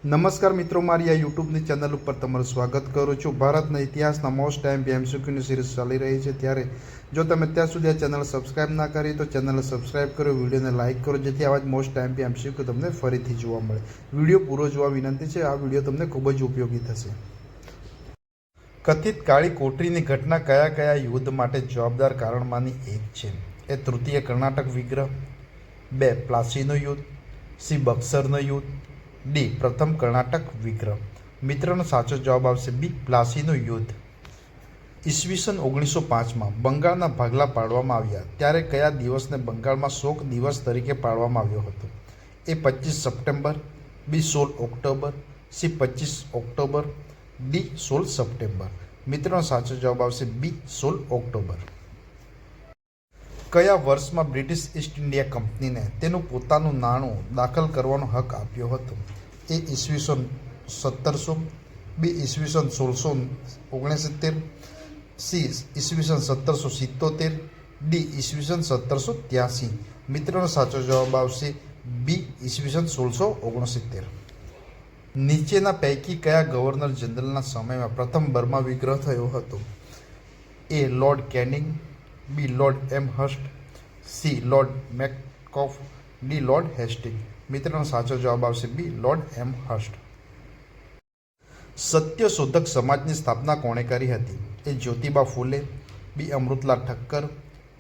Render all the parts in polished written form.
નમસ્કાર મિત્રો, મારી આ યુટ્યુબની ચેનલ ઉપર તમારું સ્વાગત કરું છું. ભારતના ઇતિહાસના મોસ્ટ ટાઈમ એમસીક્યુની સિરીઝ ચાલી રહી છે, ત્યારે જો તમે ત્યાં સુધી આ ચેનલ સબસ્ક્રાઇબ ના કરી તો ચેનલને સબસ્ક્રાઇબ કરો, વિડીયોને લાઇક કરો, જેથી આવા જ મોસ્ટ ટાઈમ એમસીક્યુ તમને ફરીથી જોવા મળે. વિડીયો પૂરો જોવા વિનંતી છે. આ વિડીયો તમને ખૂબ જ ઉપયોગી થશે. કથિત કાળી કોટરીની ઘટના કયા કયા યુદ્ધ માટે જવાબદાર કારણમાંની એક છે? એ તૃતીય કર્ણાટક વિગ્રહ, 2 પ્લાસીનું યુદ્ધ, સી બક્સરનું યુદ્ધ, ડી પ્રથમ કર્ણાટક વિગ્રહ. મિત્રનો સાચો જવાબ આવશે બી પ્લાસીનું યુદ્ધ. ઈસવીસન 1905માં બંગાળના ભાગલા પાડવામાં આવ્યા ત્યારે કયા દિવસને બંગાળમાં શોક દિવસ તરીકે પાડવામાં આવ્યો હતો? A 25 September, B 16 October, C 25 October, D 16 September. મિત્રનો સાચો જવાબ આવશે બી 16 ઓક્ટોબર. કયા વર્ષમાં બ્રિટિશ ઈસ્ટ ઇન્ડિયા કંપનીને તેનું પોતાનું નાણું દાખલ કરવાનો હક આપ્યો હતો? એ ઈસવીસન 1700, બી ઈસવીસન 1669, સી ઈસવીસન 1777, ડી ઈસવીસન 1783. મિત્રનો સાચો જવાબ આવશે બી ઈસવીસન 1669. નીચેના પૈકી કયા ગવર્નર જનરલના સમયમાં પ્રથમ બર્મા વિગ્રહ થયો હતો? A Lord Canning, B Lord Amherst, C Lord Metcalfe, D Lord Hastings. મિત્રનો સાચો જવાબ આવશે બી લોર્ડ એમહર્સ્ટ. સત્યશોધક સમાજની સ્થાપના કોણે કરી હતી? એ જ્યોતિબા ફૂલે, બી અમૃતલાલ ઠક્કર,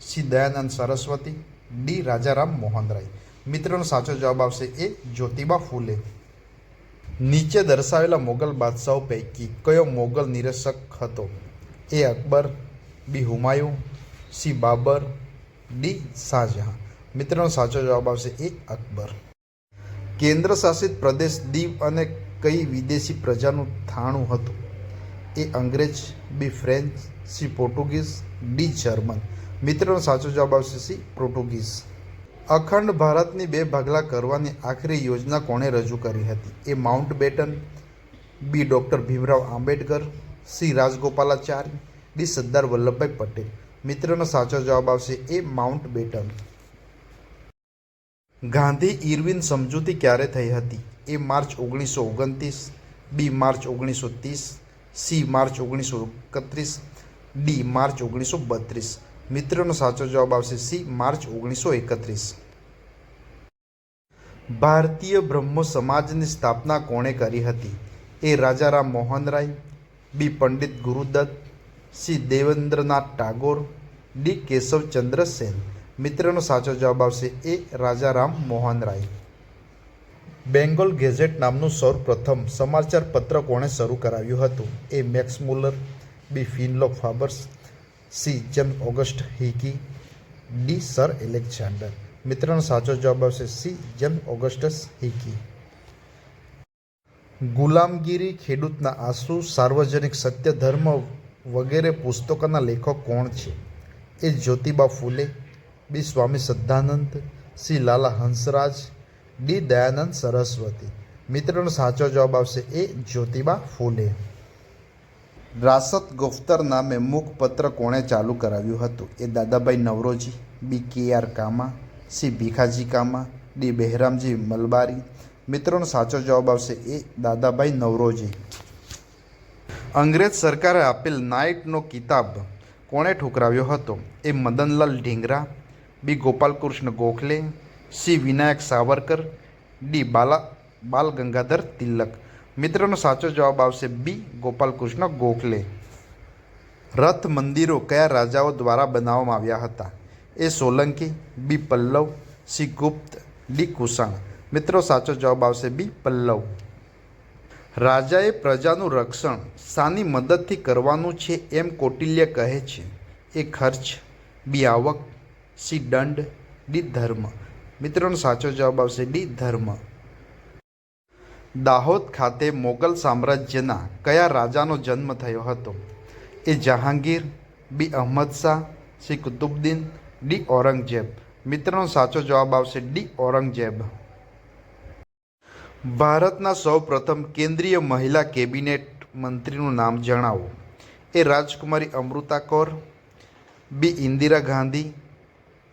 સી દયાનંદ સરસ્વતી, ડી રાજારામ મોહન રાય. મિત્રનો સાચો જવાબ આવશે એ જ્યોતિબા ફૂલે. નીચે દર્શાવેલા મોગલ બાદશાહો પૈકી કયો મોગલ નિરીક્ષક હતો? એ અકબર, બી હુમાયું, સી બાબર, ડી શાહજહાં. મિત્રનો સાચો જવાબ આવશે એ અકબર. કેન્દ્ર શાસિત પ્રદેશ દીવ અને કઈ વિદેશી પ્રજાનું થાણું હતું? એ અંગ્રેજ, B French, C Portuguese, D German. મિત્રનો સાચો જવાબ આવશે સી પોર્ટુગીઝ. અખંડ ભારતની 2 ભાગલા કરવાની આખરી યોજના કોણે રજૂ કરી હતી? A Mountbatten, B doctor Bhimrao Ambedkar, C Rajagopalachari, D Sardar Vallabhbhai Patel. મિત્રનો સાચો જવાબ આવશે A Mountbatten. Gandhi Irwin સમજૂતી ક્યારે થઈ હતી? A March 1929, B March 1930, C March 1931, D March 1932. મિત્રનો સાચો જવાબ આવશે સી માર્ચ 1931. ભારતીય બ્રહ્મો સમાજની સ્થાપના કોણે કરી હતી? A Rajaram Mohan Roy, B Pandit Gurudatt, C Debendranath Tagore, D Keshavchandra Sen. મિત્રનો સાચો જવાબ આવશે એ રાજારામ મોહન રાય. બેંગોલ ગેઝેટ નામનું સૌપ્રથમ સમાચાર પત્ર કોણે શરૂ કરાવ્યું હતું? એ મેક્સ મુલર, બી ફિનલોક ફાબર્સ, C James August Hicky, D Sir Alexander. મિત્રનો સાચો જવાબ આવશે C James Augustus Hicky. Gulamgiri, ખેડૂતના આંસુ, સાર્વજનિક સત્ય, ધર્મ વગેરે પુસ્તકોના લેખક કોણ છે? એ જ્યોતિબા ફૂલે, બી સ્વામી સદ્દાનંદ, સી લાલા હંસરાજ, ડી દયાનંદ સરસ્વતી. મિત્રનો સાચો જવાબ આવશે એ જ્યોતિબા ફૂલે. રાસત ગોફ્તર નામે મુખપત્ર કોણે ચાલુ કરાવ્યું હતું? એ દાદાભાઈ નવરોજી, બી કે.આર. કામા, સી ભીખાજી કામા, ડી બહેરામજી મલબારી. મિત્રોનો સાચો જવાબ આવશે એ દાદાભાઈ નવરોજી. અંગ્રેજ સરકારે આપેલ નાઇટનો કિતાબ કોણે ઠુકરાવ્યો હતો? એ મદનલાલ ઢીંગરા, બી ગોપાલકૃષ્ણ ગોખલે, સી વિનાયક સાવરકર, ડી બાલ ગંગાધર તિલક. મિત્રનો સાચો જવાબ આવશે બી ગોપાલકૃષ્ણ ગોખલે. રથ મંદિરો કયા રાજાઓ દ્વારા બનાવવામાં આવ્યા હતા? એ સોલંકી, બી પલ્લવ, સી ગુપ્ત, ડી કુષાણ. મિત્રો સાચો જવાબ આવશે બી પલ્લવ. રાજાએ પ્રજાનું રક્ષણ શાની મદદથી કરવાનું છે એમ કૌટિલ્ય કહે છે? એ ખર્ચ, બી આવક, સી દંડ, ડી ધર્મ. મિત્રોનો સાચો જવાબ આવશે ડી ધર્મ. દાહોદ ખાતે મોગલ સામ્રાજ્યના કયા રાજાનો જન્મ થયો હતો? એ જહાંગીર, બી અહમદ શાહ, સી કુતુબુદ્દીન, ડી ઔરંગઝેબ. મિત્રોનો સાચો જવાબ આવશે ડી ઔરંગઝેબ. ભારતના સૌપ્રથમ કેન્દ્રીય મહિલા કેબિનેટ મંત્રીનું નામ જણાવો. એ રાજકુમારી અમૃતા કૌર, બી ઇન્દિરા ગાંધી,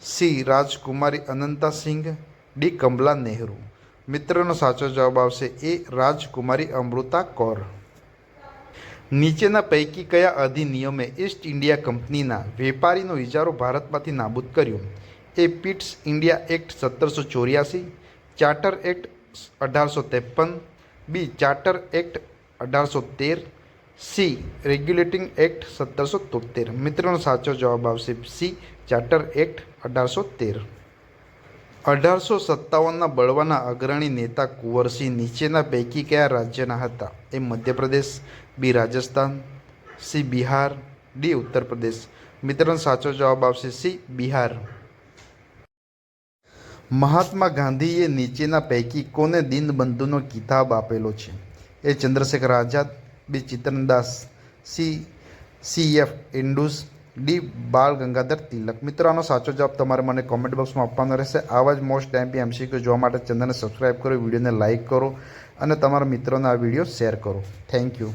સી રાજકુમારી અનંતા સિંઘ, ડી કમલા નેહરુ. મિત્રનો સાચો જવાબ આવશે એ રાજકુમારી અમૃતા કૌર. નીચેના પૈકી કયા અધિનિયમે ઈસ્ટ ઇન્ડિયા કંપનીના વેપારીનો ઇજારો ભારતમાંથી નાબૂદ કર્યો? A Pitt's India act 1784, charter act 1853, B charter act 1813, C regulating act 1773. મિત્રનો સાચો જવાબ આવશે સી ચાર્ટર એક્ટ 1813. 1857ના બળવાના અગ્રણી નેતા કુંવરસિંહ નીચેના પૈકી કયા રાજ્યના હતા? A Madhya Pradesh, B Rajasthan, C Bihar, D Uttar Pradesh. મિત્રનો સાચો જવાબ આવશે સી બિહાર. મહાત્મા ગાંધીએ નીચેના પૈકી કોને દીનબંધુનો કિતાબ આપેલો છે? એ ચંદ્રશેખર આઝાદ, બી ચિત્તનદાસ, સી એફ એન્ડ્રુસ, ડી બાળ ગંગાધર તિલક. મિત્રો આનો સાચો જવાબ તમારે મને કોમેન્ટ બોક્સમાં આપવાનો રહેશે. આવા જ મોસ્ટ એમપી એમસીક્યુ જોવા માટે ચેનલને સબસ્ક્રાઈબ કરો, વિડીયોને લાઇક કરો અને તમારા મિત્રોને આ વિડીયો શેર કરો. Thank you.